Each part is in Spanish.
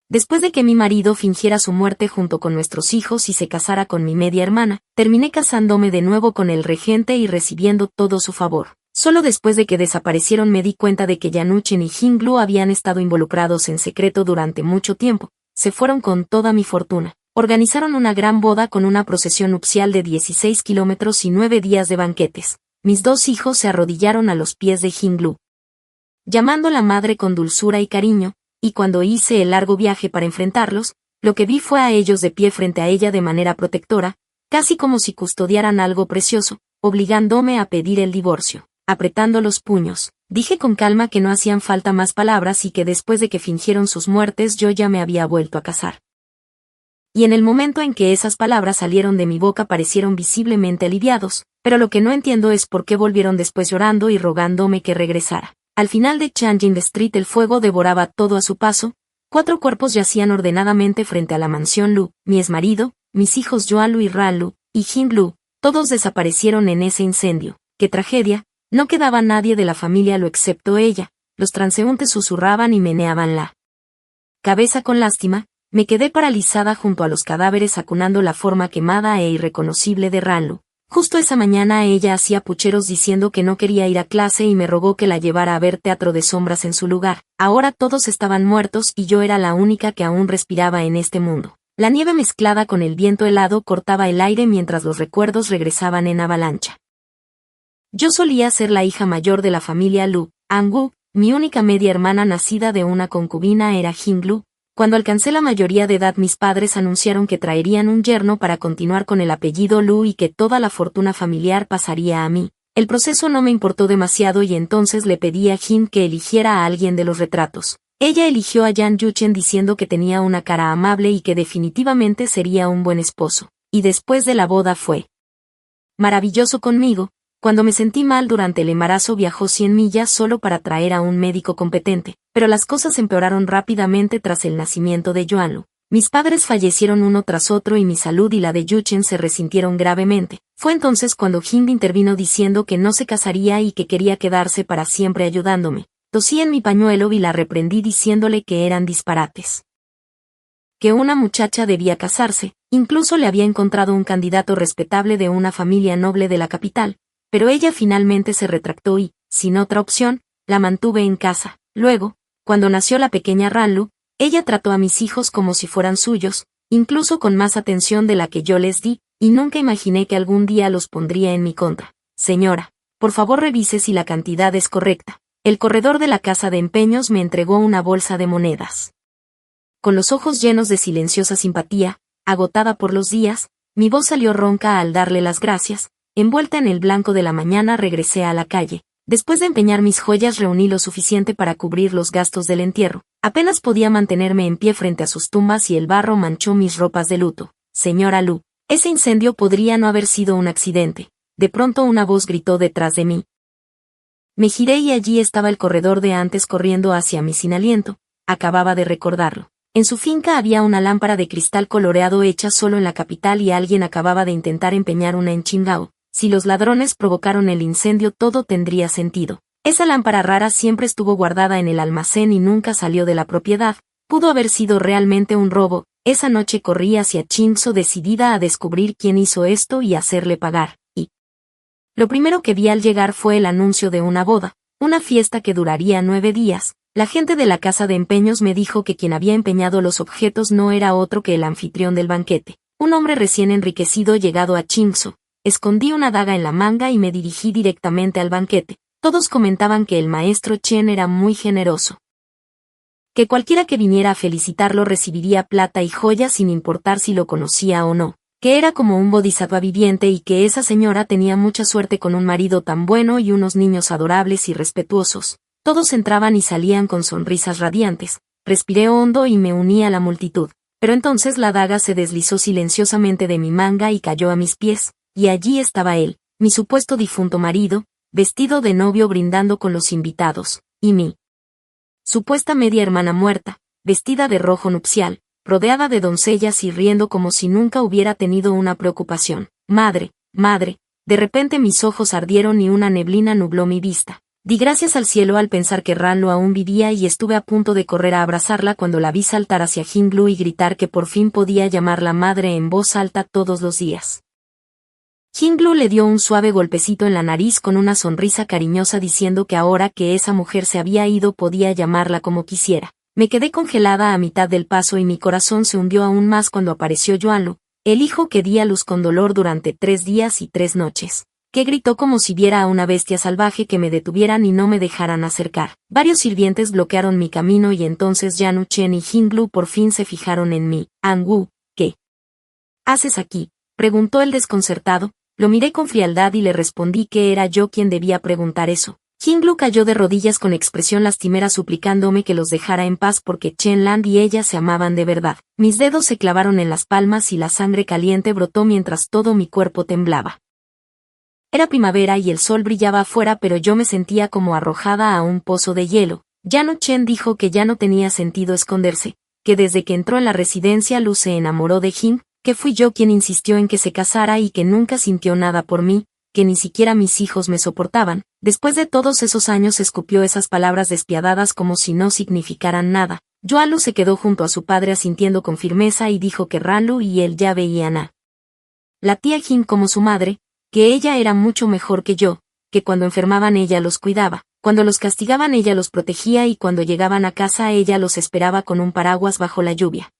Después de que mi marido fingiera su muerte junto con nuestros hijos y se casara con mi media hermana, terminé casándome de nuevo con el regente y recibiendo todo su favor. Solo después de que desaparecieron me di cuenta de que Yanuchen y Jinglu habían estado involucrados en secreto durante mucho tiempo. Se fueron con toda mi fortuna. Organizaron una gran boda con una procesión nupcial de 16 kilómetros y 9 días de banquetes. Mis 2 hijos se arrodillaron a los pies de Jinglu, llamándola madre con dulzura y cariño, y cuando hice el largo viaje para enfrentarlos, lo que vi fue a ellos de pie frente a ella de manera protectora, casi como si custodiaran algo precioso, obligándome a pedir el divorcio. Apretando los puños, dije con calma que no hacían falta más palabras y que después de que fingieron sus muertes yo ya me había vuelto a casar. Y en el momento en que esas palabras salieron de mi boca parecieron visiblemente aliviados, pero lo que no entiendo es por qué volvieron después llorando y rogándome que regresara. Al final de Changing Street el fuego devoraba todo a su paso. 4 cuerpos yacían ordenadamente frente a la mansión Lu, mi exmarido, mis hijos Yuanlu y Ranlu, y Jinglu, todos desaparecieron en ese incendio. ¡Qué tragedia! No quedaba nadie de la familia Lu excepto ella. Los transeúntes susurraban y meneaban la cabeza con lástima. Me quedé paralizada junto a los cadáveres acunando la forma quemada e irreconocible de Ranlu. Justo esa mañana ella hacía pucheros diciendo que no quería ir a clase y me rogó que la llevara a ver Teatro de Sombras en su lugar. Ahora todos estaban muertos y yo era la única que aún respiraba en este mundo. La nieve mezclada con el viento helado cortaba el aire mientras los recuerdos regresaban en avalancha. Yo solía ser la hija mayor de la familia Lu, Angu, mi única media hermana nacida de una concubina era Jinglu. Cuando alcancé la mayoría de edad mis padres anunciaron que traerían un yerno para continuar con el apellido Lu y que toda la fortuna familiar pasaría a mí. El proceso no me importó demasiado y entonces le pedí a Jin que eligiera a alguien de los retratos. Ella eligió a Yan Yuchen diciendo que tenía una cara amable y que definitivamente sería un buen esposo. Y después de la boda fue maravilloso conmigo. Cuando me sentí mal durante el embarazo viajó 100 millas solo para traer a un médico competente, pero las cosas empeoraron rápidamente tras el nacimiento de Yuanlu. Mis padres fallecieron uno tras otro y mi salud y la de Yuchen se resintieron gravemente. Fue entonces cuando Jing intervino diciendo que no se casaría y que quería quedarse para siempre ayudándome. Tosí en mi pañuelo y la reprendí diciéndole que eran disparates. Que una muchacha debía casarse, incluso le había encontrado un candidato respetable de una familia noble de la capital. Pero ella finalmente se retractó y, sin otra opción, la mantuve en casa. Luego, cuando nació la pequeña Ranlu, ella trató a mis hijos como si fueran suyos, incluso con más atención de la que yo les di, y nunca imaginé que algún día los pondría en mi contra. Señora, por favor revise si la cantidad es correcta. El corredor de la casa de empeños me entregó una bolsa de monedas. Con los ojos llenos de silenciosa simpatía, agotada por los días, mi voz salió ronca al darle las gracias. Envuelta en el blanco de la mañana regresé a la calle. Después de empeñar mis joyas reuní lo suficiente para cubrir los gastos del entierro. Apenas podía mantenerme en pie frente a sus tumbas y el barro manchó mis ropas de luto. Señora Lu, ese incendio podría no haber sido un accidente. De pronto una voz gritó detrás de mí. Me giré y allí estaba el corredor de antes corriendo hacia mí sin aliento. Acababa de recordarlo. En su finca había una lámpara de cristal coloreado hecha solo en la capital y alguien acababa de intentar empeñar una en Qingdao. Si los ladrones provocaron el incendio todo tendría sentido. Esa lámpara rara siempre estuvo guardada en el almacén y nunca salió de la propiedad. Pudo haber sido realmente un robo. Esa noche corrí hacia Qingzhou decidida a descubrir quién hizo esto y hacerle pagar. Y lo primero que vi al llegar fue el anuncio de una boda, una fiesta que duraría 9 días. La gente de la casa de empeños me dijo que quien había empeñado los objetos no era otro que el anfitrión del banquete, un hombre recién enriquecido llegado a Qingzhou. Escondí una daga en la manga y me dirigí directamente al banquete. Todos comentaban que el maestro Chen era muy generoso. Que cualquiera que viniera a felicitarlo recibiría plata y joyas sin importar si lo conocía o no. Que era como un bodhisattva viviente y que esa señora tenía mucha suerte con un marido tan bueno y unos niños adorables y respetuosos. Todos entraban y salían con sonrisas radiantes. Respiré hondo y me uní a la multitud. Pero entonces la daga se deslizó silenciosamente de mi manga y cayó a mis pies. Y allí estaba él, mi supuesto difunto marido, vestido de novio brindando con los invitados, y mi supuesta media hermana muerta, vestida de rojo nupcial, rodeada de doncellas y riendo como si nunca hubiera tenido una preocupación. Madre, madre, de repente mis ojos ardieron y una neblina nubló mi vista. Di gracias al cielo al pensar que Ranlu aún vivía y estuve a punto de correr a abrazarla cuando la vi saltar hacia Jinglu y gritar que por fin podía llamarla madre en voz alta todos los días. Jinglu le dio un suave golpecito en la nariz con una sonrisa cariñosa diciendo que ahora que esa mujer se había ido podía llamarla como quisiera. Me quedé congelada a mitad del paso y mi corazón se hundió aún más cuando apareció Yuanlu, el hijo que di a luz con dolor durante 3 días y 3 noches. Que gritó como si viera a una bestia salvaje que me detuvieran y no me dejaran acercar. Varios sirvientes bloquearon mi camino y entonces Yanu Chen y Jinglu por fin se fijaron en mí. Angu, ¿qué haces aquí?, preguntó el desconcertado. Lo miré con frialdad y le respondí que era yo quien debía preguntar eso. Jinglu cayó de rodillas con expresión lastimera suplicándome que los dejara en paz porque Chen Land y ella se amaban de verdad. Mis dedos se clavaron en las palmas y la sangre caliente brotó mientras todo mi cuerpo temblaba. Era primavera y el sol brillaba afuera, pero yo me sentía como arrojada a un pozo de hielo. Yanu Chen dijo que ya no tenía sentido esconderse, que desde que entró en la residencia Lu se enamoró de Jing, que fui yo quien insistió en que se casara y que nunca sintió nada por mí, que ni siquiera mis hijos me soportaban. Después de todos esos años escupió esas palabras despiadadas como si no significaran nada. Yuanlu se quedó junto a su padre asintiendo con firmeza y dijo que Ranlu y él ya veían a la tía Jing como su madre, que ella era mucho mejor que yo, que cuando enfermaban ella los cuidaba, cuando los castigaban ella los protegía y cuando llegaban a casa ella los esperaba con un paraguas bajo la lluvia.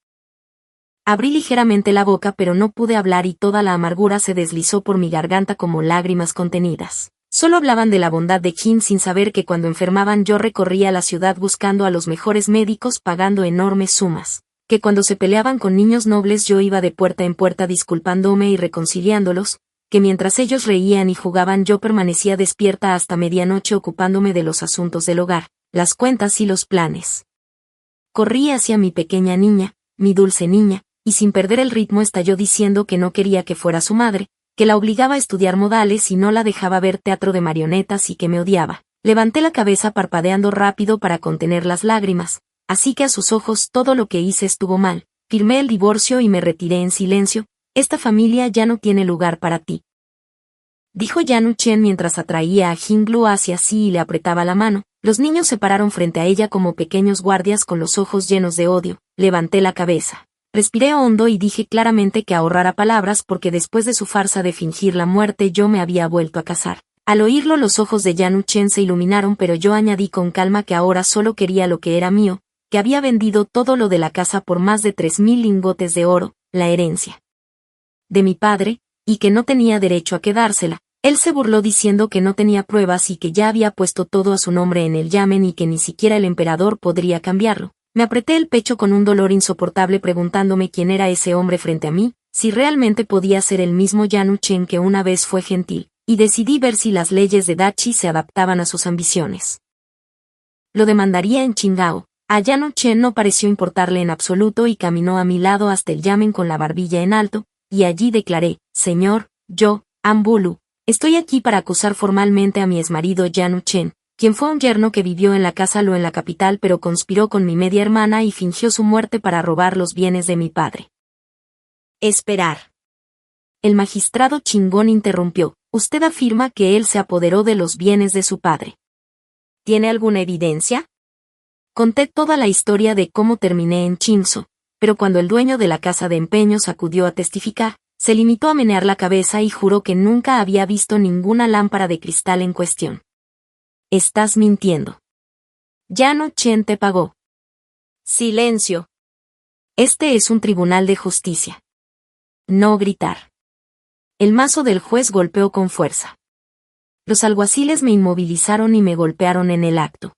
Abrí ligeramente la boca pero no pude hablar y toda la amargura se deslizó por mi garganta como lágrimas contenidas. Solo hablaban de la bondad de Jin sin saber que cuando enfermaban yo recorría la ciudad buscando a los mejores médicos pagando enormes sumas, que cuando se peleaban con niños nobles yo iba de puerta en puerta disculpándome y reconciliándolos, que mientras ellos reían y jugaban yo permanecía despierta hasta medianoche ocupándome de los asuntos del hogar, las cuentas y los planes. Corrí hacia mi pequeña niña, mi dulce niña, y sin perder el ritmo estalló diciendo que no quería que fuera su madre, que la obligaba a estudiar modales y no la dejaba ver teatro de marionetas y que me odiaba. Levanté la cabeza parpadeando rápido para contener las lágrimas, así que a sus ojos todo lo que hice estuvo mal. Firmé el divorcio y me retiré en silencio. Esta familia ya no tiene lugar para ti, dijo Yanu Chen mientras atraía a Jinglu hacia sí y le apretaba la mano. Los niños se pararon frente a ella como pequeños guardias con los ojos llenos de odio. Levanté la cabeza. Respiré hondo y dije claramente que ahorrara palabras porque después de su farsa de fingir la muerte yo me había vuelto a casar. Al oírlo los ojos de Yanu Chen se iluminaron pero yo añadí con calma que ahora solo quería lo que era mío, que había vendido todo lo de la casa por más de 3.000 lingotes de oro, la herencia de mi padre, y que no tenía derecho a quedársela. Él se burló diciendo que no tenía pruebas y que ya había puesto todo a su nombre en el yamen y que ni siquiera el emperador podría cambiarlo. Me apreté el pecho con un dolor insoportable preguntándome quién era ese hombre frente a mí, si realmente podía ser el mismo Yanu Chen que una vez fue gentil, y decidí ver si las leyes de Dachi se adaptaban a sus ambiciones. Lo demandaría en Qingdao. A Yanu Chen no pareció importarle en absoluto y caminó a mi lado hasta el yamen con la barbilla en alto, y allí declaré: señor, yo, Ambulu, estoy aquí para acusar formalmente a mi exmarido Yanu Chen, quien fue un yerno que vivió en la casa Lu en la capital pero conspiró con mi media hermana y fingió su muerte para robar los bienes de mi padre. Esperar. El magistrado Chingón interrumpió: usted afirma que él se apoderó de los bienes de su padre. ¿Tiene alguna evidencia? Conté toda la historia de cómo terminé en Chimso, pero cuando el dueño de la casa de empeños acudió a testificar, se limitó a menear la cabeza y juró que nunca había visto ninguna lámpara de cristal en cuestión. Estás mintiendo. Yanu Chen te pagó. Silencio. Este es un tribunal de justicia. No gritar. El mazo del juez golpeó con fuerza. Los alguaciles me inmovilizaron y me golpearon en el acto.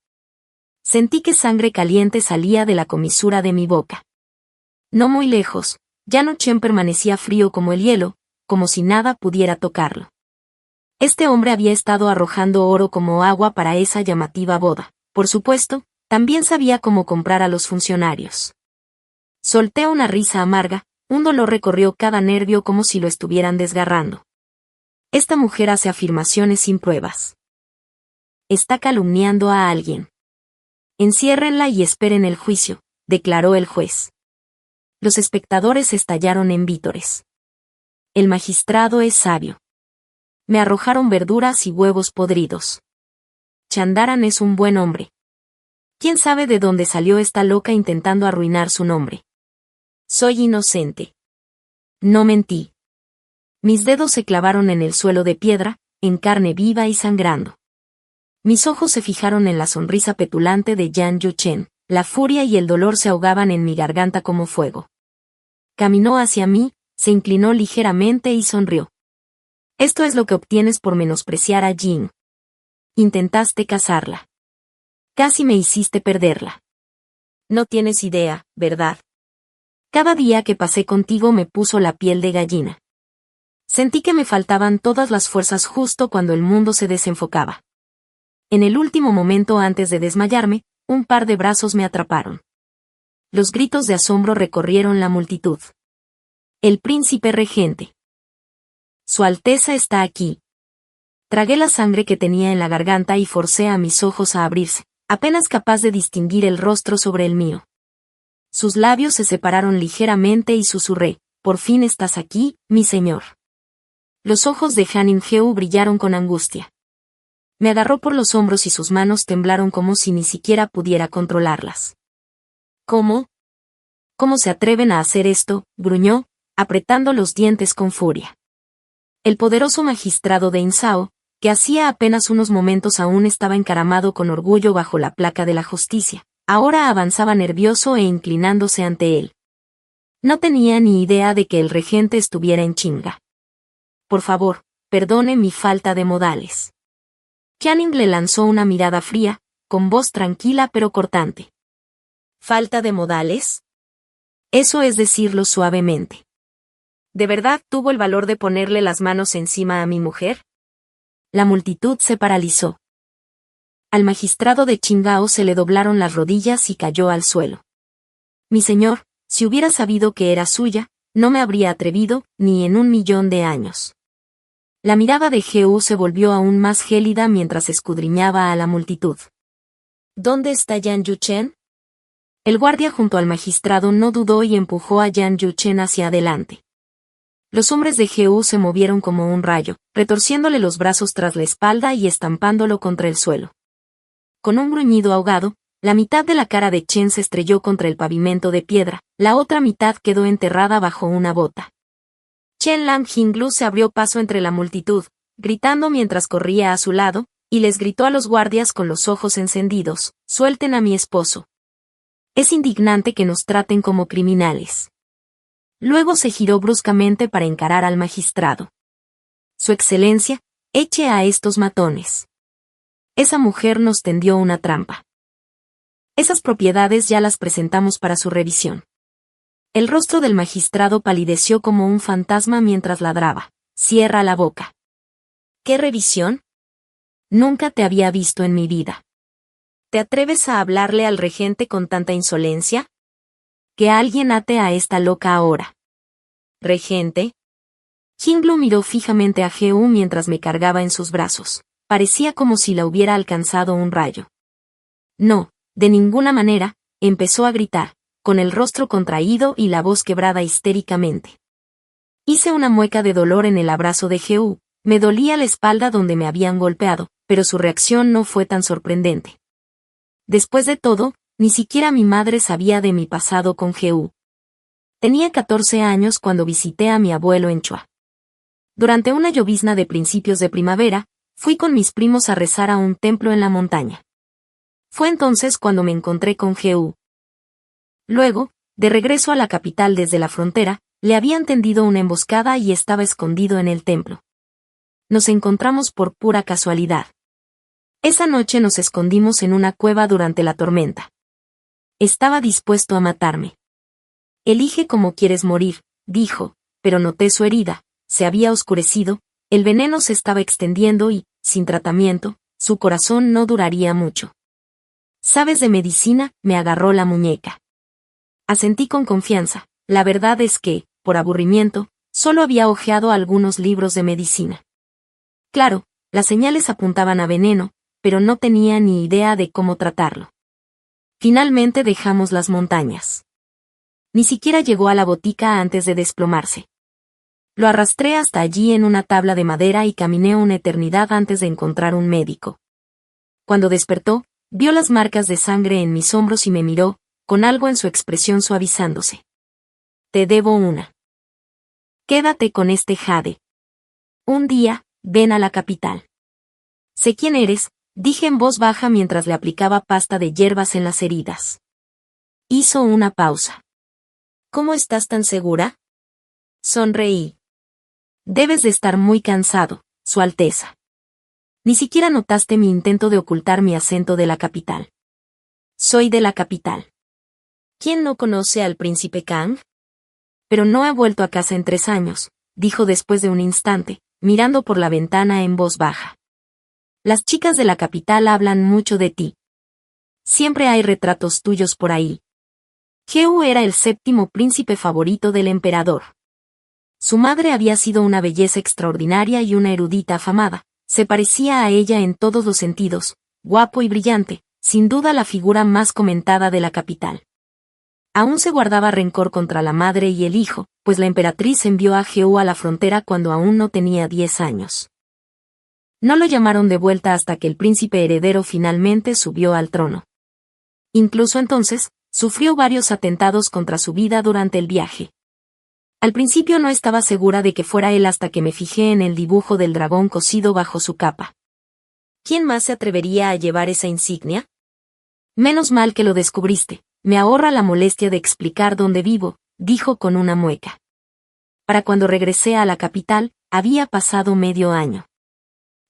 Sentí que sangre caliente salía de la comisura de mi boca. No muy lejos, Yanu Chen permanecía frío como el hielo, como si nada pudiera tocarlo. Este hombre había estado arrojando oro como agua para esa llamativa boda. Por supuesto, también sabía cómo comprar a los funcionarios. Solté una risa amarga, un dolor recorrió cada nervio como si lo estuvieran desgarrando. Esta mujer hace afirmaciones sin pruebas. Está calumniando a alguien. Enciérrenla y esperen el juicio, declaró el juez. Los espectadores estallaron en vítores. El magistrado es sabio. Me arrojaron verduras y huevos podridos. Chandaran es un buen hombre. ¿Quién sabe de dónde salió esta loca intentando arruinar su nombre? Soy inocente. No mentí. Mis dedos se clavaron en el suelo de piedra, en carne viva y sangrando. Mis ojos se fijaron en la sonrisa petulante de Yan Yuchen. La furia y el dolor se ahogaban en mi garganta como fuego. Caminó hacia mí, se inclinó ligeramente y sonrió. Esto es lo que obtienes por menospreciar a Jing. Intentaste casarla. Casi me hiciste perderla. No tienes idea, ¿verdad? Cada día que pasé contigo me puso la piel de gallina. Sentí que me faltaban todas las fuerzas justo cuando el mundo se desenfocaba. En el último momento antes de desmayarme, un par de brazos me atraparon. Los gritos de asombro recorrieron la multitud. El príncipe regente. Su Alteza está aquí. Tragué la sangre que tenía en la garganta y forcé a mis ojos a abrirse, apenas capaz de distinguir el rostro sobre el mío. Sus labios se separaron ligeramente y susurré, «Por fin estás aquí, mi señor». Los ojos de Han In-Geu brillaron con angustia. Me agarró por los hombros y sus manos temblaron como si ni siquiera pudiera controlarlas. ¿Cómo? ¿Cómo se atreven a hacer esto?, gruñó, apretando los dientes con furia. El poderoso magistrado de Insao, que hacía apenas unos momentos aún estaba encaramado con orgullo bajo la placa de la justicia, ahora avanzaba nervioso e inclinándose ante él. No tenía ni idea de que el regente estuviera en chinga. Por favor, perdone mi falta de modales. Qianing le lanzó una mirada fría, con voz tranquila pero cortante. ¿Falta de modales? Eso es decirlo suavemente. ¿De verdad tuvo el valor de ponerle las manos encima a mi mujer? La multitud se paralizó. Al magistrado de Qingao se le doblaron las rodillas y cayó al suelo. Mi señor, si hubiera sabido que era suya, no me habría atrevido, ni en 1.000.000 de años. La mirada de Geu se volvió aún más gélida mientras escudriñaba a la multitud. ¿Dónde está Yan Yuchen? El guardia junto al magistrado no dudó y empujó a Yan Yuchen hacia adelante. Los hombres de Geu se movieron como un rayo, retorciéndole los brazos tras la espalda y estampándolo contra el suelo. Con un gruñido ahogado, la mitad de la cara de Chen se estrelló contra el pavimento de piedra, la otra mitad quedó enterrada bajo una bota. Chen Lam Jinglu se abrió paso entre la multitud, gritando mientras corría a su lado, y les gritó a los guardias con los ojos encendidos, «Suelten a mi esposo. Es indignante que nos traten como criminales». Luego se giró bruscamente para encarar al magistrado. «Su excelencia, eche a estos matones. Esa mujer nos tendió una trampa. Esas propiedades ya las presentamos para su revisión». El rostro del magistrado palideció como un fantasma mientras ladraba. «Cierra la boca». ¿Qué revisión? Nunca te había visto en mi vida. ¿Te atreves a hablarle al regente con tanta insolencia? Que alguien ate a esta loca ahora. ¿Regente? Jinglu miró fijamente a Geu mientras me cargaba en sus brazos. Parecía como si la hubiera alcanzado un rayo. No, de ninguna manera, empezó a gritar, con el rostro contraído y la voz quebrada histéricamente. Hice una mueca de dolor en el abrazo de Geu, me dolía la espalda donde me habían golpeado, pero su reacción no fue tan sorprendente. Después de todo, ni siquiera mi madre sabía de mi pasado con Geu. Tenía 14 años cuando visité a mi abuelo en Chua. Durante una llovizna de principios de primavera, fui con mis primos a rezar a un templo en la montaña. Fue entonces cuando me encontré con Geu. Luego, de regreso a la capital desde la frontera, le habían tendido una emboscada y estaba escondido en el templo. Nos encontramos por pura casualidad. Esa noche nos escondimos en una cueva durante la tormenta. Estaba dispuesto a matarme. Elige cómo quieres morir, dijo, pero noté su herida, se había oscurecido, el veneno se estaba extendiendo y, sin tratamiento, su corazón no duraría mucho. ¿Sabes de medicina?, me agarró la muñeca. Asentí con confianza, la verdad es que, por aburrimiento, solo había hojeado algunos libros de medicina. Claro, las señales apuntaban a veneno, pero no tenía ni idea de cómo tratarlo. Finalmente dejamos las montañas. Ni siquiera llegó a la botica antes de desplomarse. Lo arrastré hasta allí en una tabla de madera y caminé una eternidad antes de encontrar un médico. Cuando despertó, vio las marcas de sangre en mis hombros y me miró, con algo en su expresión suavizándose. Te debo una. Quédate con este jade. Un día, ven a la capital. Sé quién eres, dije en voz baja mientras le aplicaba pasta de hierbas en las heridas. Hizo una pausa. ¿Cómo estás tan segura? Sonreí. Debes de estar muy cansado, Su Alteza. Ni siquiera notaste mi intento de ocultar mi acento de la capital. Soy de la capital. ¿Quién no conoce al príncipe Kang? Pero no he vuelto a casa en 3 años, dijo después de un instante, mirando por la ventana en voz baja. Las chicas de la capital hablan mucho de ti. Siempre hay retratos tuyos por ahí. Heu era el 7º príncipe favorito del emperador. Su madre había sido una belleza extraordinaria y una erudita afamada. Se parecía a ella en todos los sentidos, guapo y brillante, sin duda la figura más comentada de la capital. Aún se guardaba rencor contra la madre y el hijo, pues la emperatriz envió a Heu a la frontera cuando aún no tenía 10 años. No lo llamaron de vuelta hasta que el príncipe heredero finalmente subió al trono. Incluso entonces, sufrió varios atentados contra su vida durante el viaje. Al principio no estaba segura de que fuera él hasta que me fijé en el dibujo del dragón cosido bajo su capa. ¿Quién más se atrevería a llevar esa insignia? Menos mal que lo descubriste, me ahorra la molestia de explicar dónde vivo, dijo con una mueca. Para cuando regresé a la capital, había pasado medio año.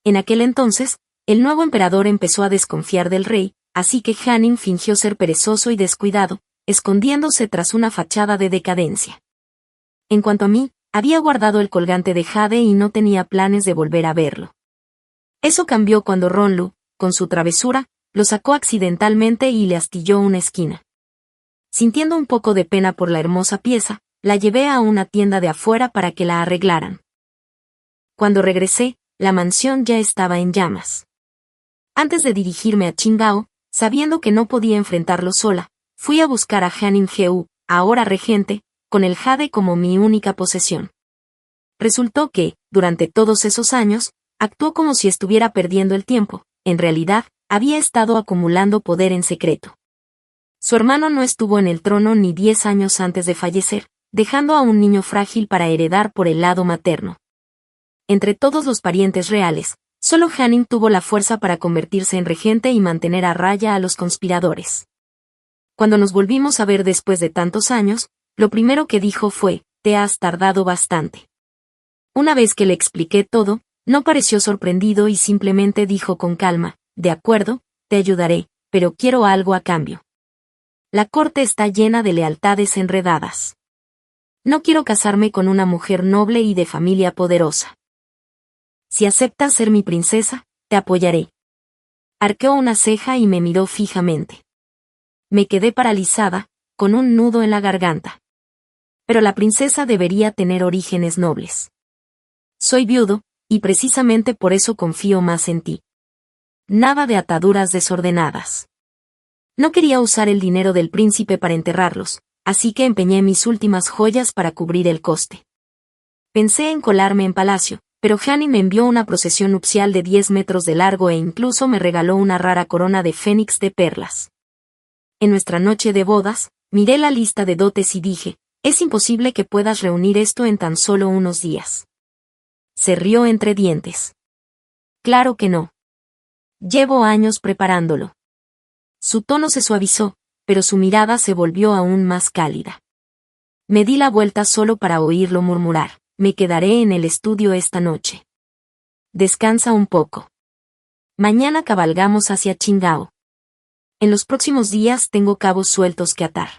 En aquel entonces, el nuevo emperador empezó a desconfiar del rey, así que Hanning fingió ser perezoso y descuidado, escondiéndose tras una fachada de decadencia. En cuanto a mí, había guardado el colgante de jade y no tenía planes de volver a verlo. Eso cambió cuando Ronlu, con su travesura, lo sacó accidentalmente y le astilló una esquina. Sintiendo un poco de pena por la hermosa pieza, la llevé a una tienda de afuera para que la arreglaran. Cuando regresé, la mansión ya estaba en llamas. Antes de dirigirme a Qingdao, sabiendo que no podía enfrentarlo sola, fui a buscar a Hanning Heu, ahora regente, con el jade como mi única posesión. Resultó que, durante todos esos años, actuó como si estuviera perdiendo el tiempo, en realidad, había estado acumulando poder en secreto. Su hermano no estuvo en el trono ni 10 años antes de fallecer, dejando a un niño frágil para heredar por el lado materno. Entre todos los parientes reales, solo Hanning tuvo la fuerza para convertirse en regente y mantener a raya a los conspiradores. Cuando nos volvimos a ver después de tantos años, lo primero que dijo fue, «Te has tardado bastante». Una vez que le expliqué todo, no pareció sorprendido y simplemente dijo con calma, «De acuerdo, te ayudaré, pero quiero algo a cambio. La corte está llena de lealtades enredadas. No quiero casarme con una mujer noble y de familia poderosa. Si aceptas ser mi princesa, te apoyaré». Arqueó una ceja y me miró fijamente. Me quedé paralizada, con un nudo en la garganta. Pero la princesa debería tener orígenes nobles. Soy viudo, y precisamente por eso confío más en ti. Nada de ataduras desordenadas. No quería usar el dinero del príncipe para enterrarlos, así que empeñé mis últimas joyas para cubrir el coste. Pensé en colarme en palacio, pero Hanning me envió una procesión nupcial de 10 metros de largo e incluso me regaló una rara corona de fénix de perlas. En nuestra noche de bodas, miré la lista de dotes y dije, «Es imposible que puedas reunir esto en tan solo unos días». Se rió entre dientes. «Claro que no. Llevo años preparándolo». Su tono se suavizó, pero su mirada se volvió aún más cálida. Me di la vuelta solo para oírlo murmurar, «Me quedaré en el estudio esta noche. Descansa un poco. Mañana cabalgamos hacia Qingdao. En los próximos días tengo cabos sueltos que atar.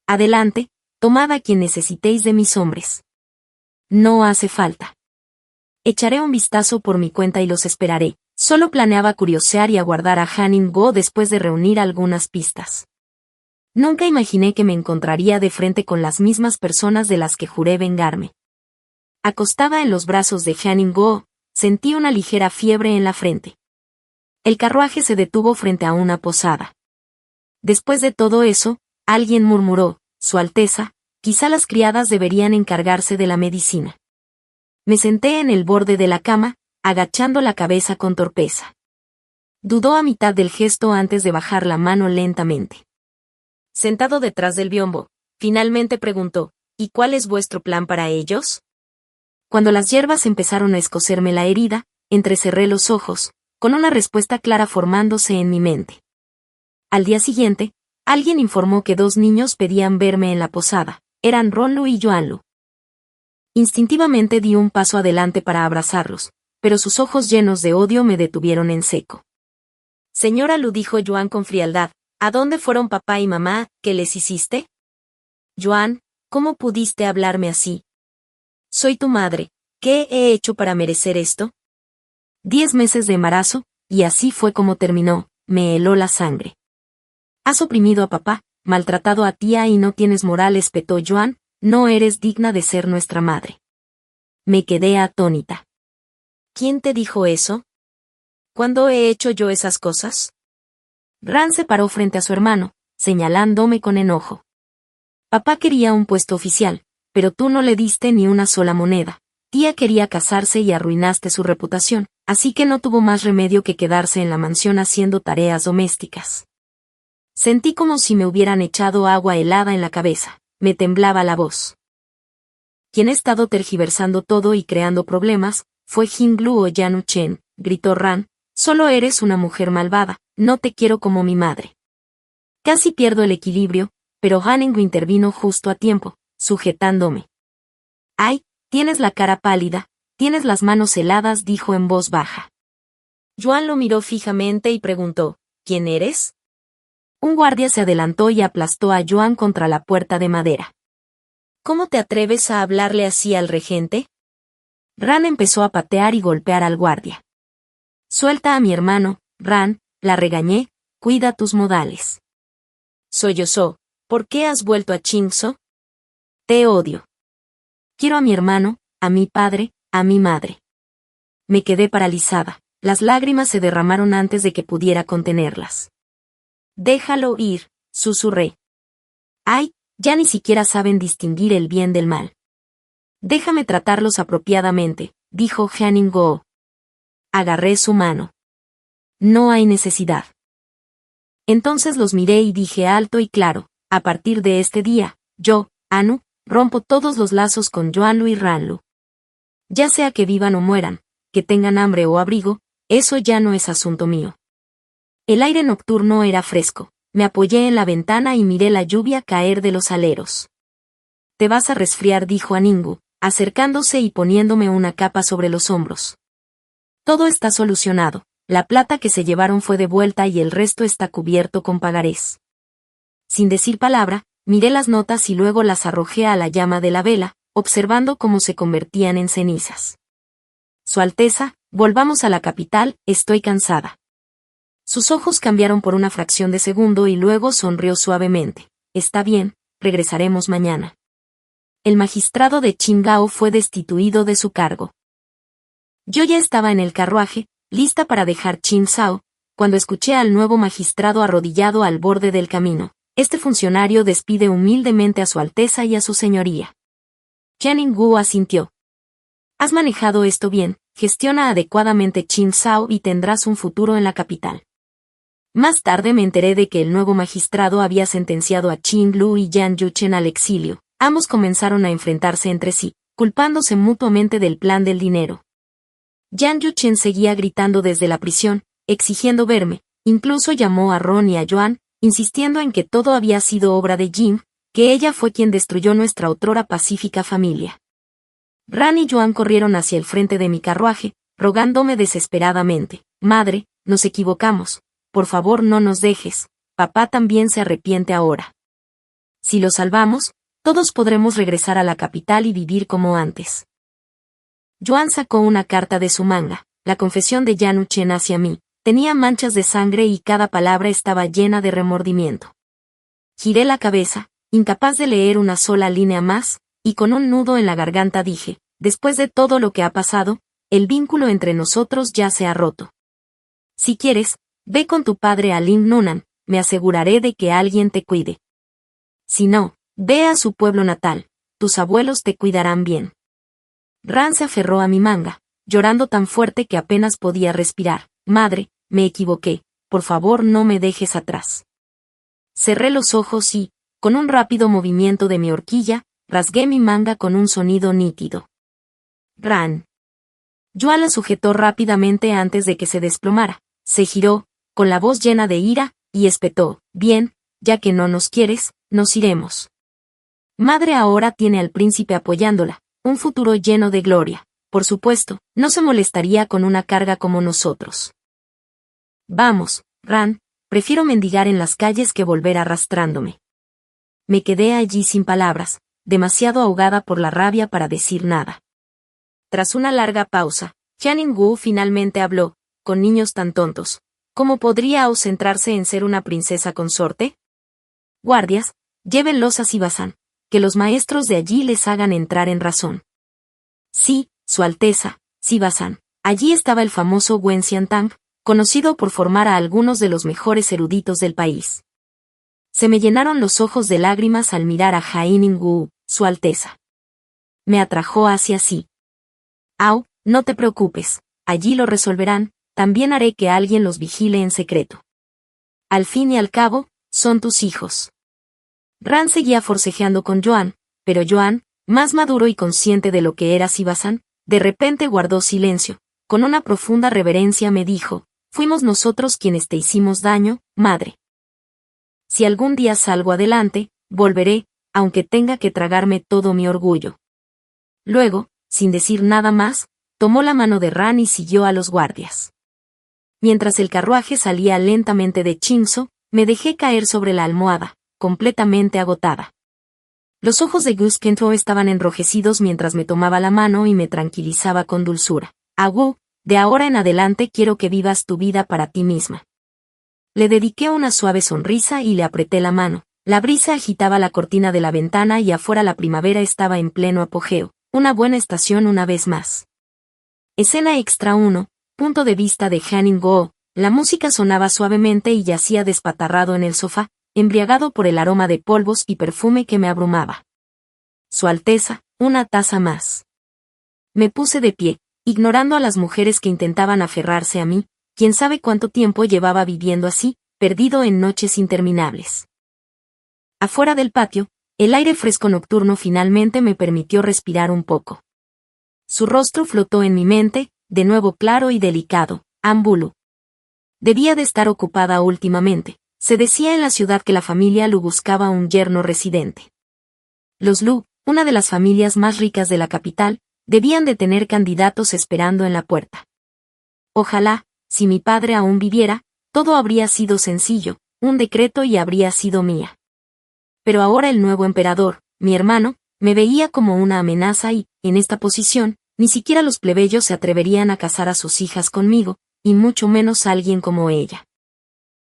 Adelante, tomad a quien necesitéis de mis hombres. No hace falta. Echaré un vistazo por mi cuenta y los esperaré». Solo planeaba curiosear y aguardar a Hanning Go después de reunir algunas pistas. Nunca imaginé que me encontraría de frente con las mismas personas de las que juré vengarme. Acostada en los brazos de Hanning Go, sentí una ligera fiebre en la frente. El carruaje se detuvo frente a una posada. Después de todo eso, alguien murmuró, «Su Alteza, quizá las criadas deberían encargarse de la medicina». Me senté en el borde de la cama, agachando la cabeza con torpeza. Dudó a mitad del gesto antes de bajar la mano lentamente. Sentado detrás del biombo, finalmente preguntó, ¿y cuál es vuestro plan para ellos? Cuando las hierbas empezaron a escocerme la herida, entrecerré los ojos, con una respuesta clara formándose en mi mente. Al día siguiente, alguien informó que 2 niños pedían verme en la posada, eran Ronlu y Joanlu. Instintivamente di un paso adelante para abrazarlos, pero sus ojos llenos de odio me detuvieron en seco. Señora Lu, dijo Joan con frialdad, ¿a dónde fueron papá y mamá? ¿Qué les hiciste? Joan, ¿cómo pudiste hablarme así? Soy tu madre, ¿qué he hecho para merecer esto? 10 meses de embarazo, y así fue como terminó, me heló la sangre. Has oprimido a papá, maltratado a tía y no tienes moral, espetó Joan, no eres digna de ser nuestra madre. Me quedé atónita. ¿Quién te dijo eso? ¿Cuándo he hecho yo esas cosas? Ran se paró frente a su hermano, señalándome con enojo. Papá quería un puesto oficial, pero tú no le diste ni una sola moneda. Tía quería casarse y arruinaste su reputación, así que no tuvo más remedio que quedarse en la mansión haciendo tareas domésticas. Sentí como si me hubieran echado agua helada en la cabeza, me temblaba la voz. Quien ha estado tergiversando todo y creando problemas, fue Jinglu o Yanu Chen, gritó Ran, solo eres una mujer malvada, no te quiero como mi madre. Casi pierdo el equilibrio, pero Hanengu intervino justo a tiempo, sujetándome. ¡Ay! Tienes la cara pálida, tienes las manos heladas, dijo en voz baja. Joan lo miró fijamente y preguntó, ¿quién eres? Un guardia se adelantó y aplastó a Joan contra la puerta de madera. ¿Cómo te atreves a hablarle así al regente? Ran empezó a patear y golpear al guardia. Suelta a mi hermano, Ran, la regañé, cuida tus modales. Sollozó, ¿por qué has vuelto a Chingso? Te odio. Quiero a mi hermano, a mi padre, a mi madre. Me quedé paralizada, las lágrimas se derramaron antes de que pudiera contenerlas. Déjalo ir, susurré. Ay, ya ni siquiera saben distinguir el bien del mal. Déjame tratarlos apropiadamente, dijo Hanning-go. Agarré su mano. No hay necesidad. Entonces los miré y dije alto y claro, a partir de este día, yo, Anu, rompo todos los lazos con Joanlu y Ranlu. Ya sea que vivan o mueran, que tengan hambre o abrigo, eso ya no es asunto mío. El aire nocturno era fresco, me apoyé en la ventana y miré la lluvia caer de los aleros. Te vas a resfriar, dijo Aningu, acercándose y poniéndome una capa sobre los hombros. Todo está solucionado, la plata que se llevaron fue devuelta y el resto está cubierto con pagarés. Sin decir palabra, miré las notas y luego las arrojé a la llama de la vela, observando cómo se convertían en cenizas. Su Alteza, volvamos a la capital, estoy cansada. Sus ojos cambiaron por una fracción de segundo y luego sonrió suavemente. Está bien, regresaremos mañana. El magistrado de Qingdao fue destituido de su cargo. Yo ya estaba en el carruaje, lista para dejar Qingzhou, cuando escuché al nuevo magistrado arrodillado al borde del camino. Este funcionario despide humildemente a su Alteza y a su señoría. Hanning-gu asintió. Has manejado esto bien, gestiona adecuadamente Qingzhou y tendrás un futuro en la capital. Más tarde me enteré de que el nuevo magistrado había sentenciado a Qin Lu y Yan Yuchen al exilio. Ambos comenzaron a enfrentarse entre sí, culpándose mutuamente del plan del dinero. Yan Yuchen seguía gritando desde la prisión, exigiendo verme, incluso llamó a Ron y a Joan, insistiendo en que todo había sido obra de Jim, que ella fue quien destruyó nuestra otrora pacífica familia. Ran y Joan corrieron hacia el frente de mi carruaje, rogándome desesperadamente, «Madre, nos equivocamos. Por favor no nos dejes, papá también se arrepiente ahora. Si lo salvamos, todos podremos regresar a la capital y vivir como antes». Joan sacó una carta de su manga, la confesión de Yanu Chen hacia mí, tenía manchas de sangre y cada palabra estaba llena de remordimiento. Giré la cabeza, incapaz de leer una sola línea más, y con un nudo en la garganta dije, después de todo lo que ha pasado, el vínculo entre nosotros ya se ha roto. Si quieres, ve con tu padre a Ling Nunan, me aseguraré de que alguien te cuide. Si no, ve a su pueblo natal, tus abuelos te cuidarán bien. Ran se aferró a mi manga, llorando tan fuerte que apenas podía respirar. Madre, me equivoqué, por favor no me dejes atrás. Cerré los ojos y, con un rápido movimiento de mi horquilla, rasgué mi manga con un sonido nítido. Ran. Yuan la sujetó rápidamente antes de que se desplomara, se giró, con la voz llena de ira, y espetó, bien, ya que no nos quieres, nos iremos. Madre ahora tiene al príncipe apoyándola, un futuro lleno de gloria, por supuesto, no se molestaría con una carga como nosotros. Vamos, Ran, prefiero mendigar en las calles que volver arrastrándome. Me quedé allí sin palabras, demasiado ahogada por la rabia para decir nada. Tras una larga pausa, Jianing Wu finalmente habló, con niños tan tontos, ¿cómo podría centrarse en ser una princesa consorte? Guardias, llévenlos a Sibazán, que los maestros de allí les hagan entrar en razón. Sí, Su Alteza, Sibazán. Allí estaba el famoso Wen Xiantang, conocido por formar a algunos de los mejores eruditos del país. Se me llenaron los ojos de lágrimas al mirar a Jianing Wu, Su Alteza. Me atrajo hacia sí. Au, no te preocupes, allí lo resolverán, también haré que alguien los vigile en secreto. Al fin y al cabo, son tus hijos. Ran seguía forcejeando con Yuan, pero Yuan, más maduro y consciente de lo que era Sibazán, de repente guardó silencio, con una profunda reverencia me dijo, fuimos nosotros quienes te hicimos daño, madre. Si algún día salgo adelante, volveré, aunque tenga que tragarme todo mi orgullo. Luego, sin decir nada más, tomó la mano de Ran y siguió a los guardias. Mientras el carruaje salía lentamente de Qingzhou, me dejé caer sobre la almohada, completamente agotada. Los ojos de Gus Kento estaban enrojecidos mientras me tomaba la mano y me tranquilizaba con dulzura. Wu, de ahora en adelante quiero que vivas tu vida para ti misma. Le dediqué una suave sonrisa y le apreté la mano. La brisa agitaba la cortina de la ventana y afuera la primavera estaba en pleno apogeo. Una buena estación una vez más. Escena extra 1, punto de vista de Jianing Wu. La música sonaba suavemente y yacía despatarrado en el sofá, embriagado por el aroma de polvos y perfume que me abrumaba. Su Alteza, una taza más. Me puse de pie, ignorando a las mujeres que intentaban aferrarse a mí, quién sabe cuánto tiempo llevaba viviendo así, perdido en noches interminables. Afuera del patio, el aire fresco nocturno finalmente me permitió respirar un poco. Su rostro flotó en mi mente, de nuevo claro y delicado, Ambulu. Debía de estar ocupada últimamente. Se decía en la ciudad que la familia Lu buscaba un yerno residente. Los Lu, una de las familias más ricas de la capital, debían de tener candidatos esperando en la puerta. Ojalá, si mi padre aún viviera, todo habría sido sencillo, un decreto y habría sido mía. Pero ahora el nuevo emperador, mi hermano, me veía como una amenaza y, en esta posición, ni siquiera los plebeyos se atreverían a casar a sus hijas conmigo, y mucho menos alguien como ella.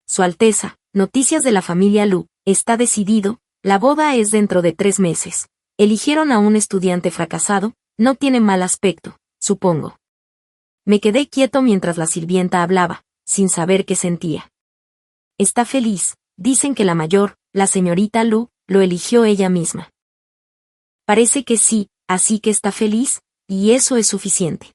Su Alteza, noticias de la familia Lu, está decidido, la boda es dentro de 3 meses. Eligieron a un estudiante fracasado, no tiene mal aspecto, supongo. Me quedé quieto mientras la sirvienta hablaba, sin saber qué sentía. Está feliz, dicen que la mayor, la señorita Lu, lo eligió ella misma. Parece que sí, así que está feliz, y eso es suficiente.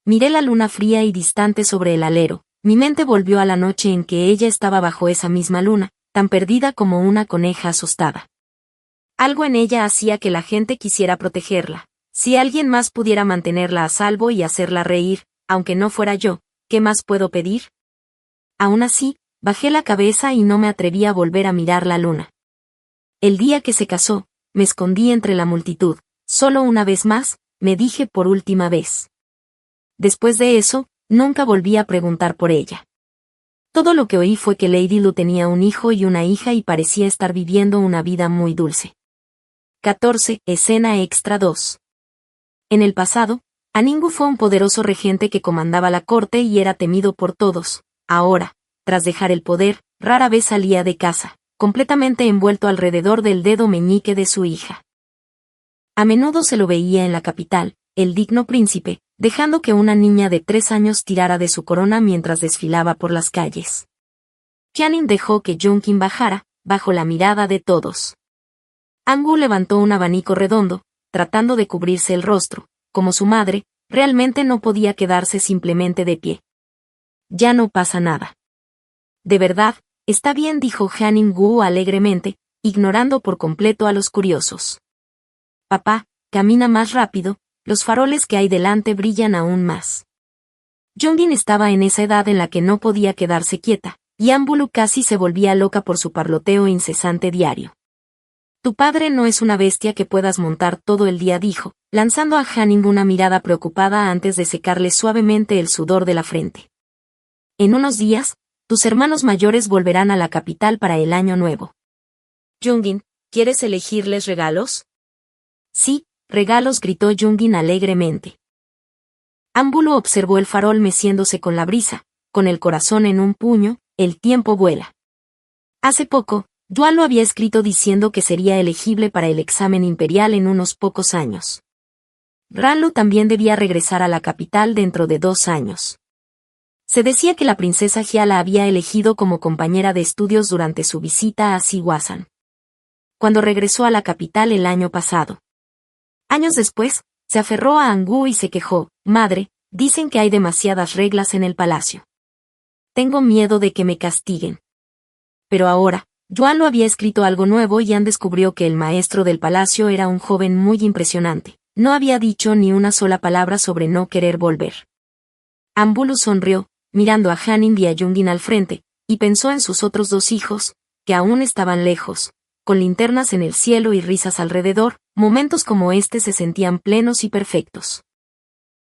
Miré la luna fría y distante sobre el alero, mi mente volvió a la noche en que ella estaba bajo esa misma luna, tan perdida como una coneja asustada. Algo en ella hacía que la gente quisiera protegerla. Si alguien más pudiera mantenerla a salvo y hacerla reír, aunque no fuera yo, ¿qué más puedo pedir? Aún así, bajé la cabeza y no me atreví a volver a mirar la luna. El día que se casó, me escondí entre la multitud, solo una vez más, me dije por última vez. Después de eso, nunca volví a preguntar por ella. Todo lo que oí fue que Lady Lu tenía un hijo y una hija y parecía estar viviendo una vida muy dulce. 14. Escena extra 2. En el pasado, Aningu fue un poderoso regente que comandaba la corte y era temido por todos. Ahora, tras dejar el poder, rara vez salía de casa, completamente envuelto alrededor del dedo meñique de su hija. A menudo se lo veía en la capital, el digno príncipe, dejando que una niña de 3 años tirara de su corona mientras desfilaba por las calles. Jianing dejó que Junqin bajara, bajo la mirada de todos. Angu levantó un abanico redondo, tratando de cubrirse el rostro. Como su madre, realmente no podía quedarse simplemente de pie. ya no pasa nada. De verdad, está bien, dijo Han-in-woo alegremente, ignorando por completo a los curiosos. Papá, camina más rápido, los faroles que hay delante brillan aún más. Jongin estaba en esa edad en la que no podía quedarse quieta, y Ambulu casi se volvía loca por su parloteo incesante diario. Tu padre no es una bestia que puedas montar todo el día, dijo, lanzando a Han-in una mirada preocupada antes de secarle suavemente el sudor de la frente. En unos días, tus hermanos mayores volverán a la capital para el año nuevo. Jongin, ¿quieres elegirles regalos? Sí, regalos, gritó Jongin alegremente. Ambulu observó el farol meciéndose con la brisa, con el corazón en un puño. El tiempo vuela. Hace poco, Yuan lo había escrito diciendo que sería elegible para el examen imperial en unos pocos años. Ranlu también debía regresar a la capital dentro de 2 años. Se decía que la princesa Jia la había elegido como compañera de estudios durante su visita a Siwasan, cuando regresó a la capital el año pasado. Años después, se aferró a Angu y se quejó: madre, dicen que hay demasiadas reglas en el palacio. Tengo miedo de que me castiguen. Pero ahora, Yuan lo había escrito algo nuevo y An descubrió que el maestro del palacio era un joven muy impresionante. No había dicho ni una sola palabra sobre no querer volver. Ambulu sonrió, mirando a Han-in y a Jongin al frente, y pensó en sus otros 2 hijos, que aún estaban lejos, con linternas en el cielo y risas alrededor. Momentos como este se sentían plenos y perfectos.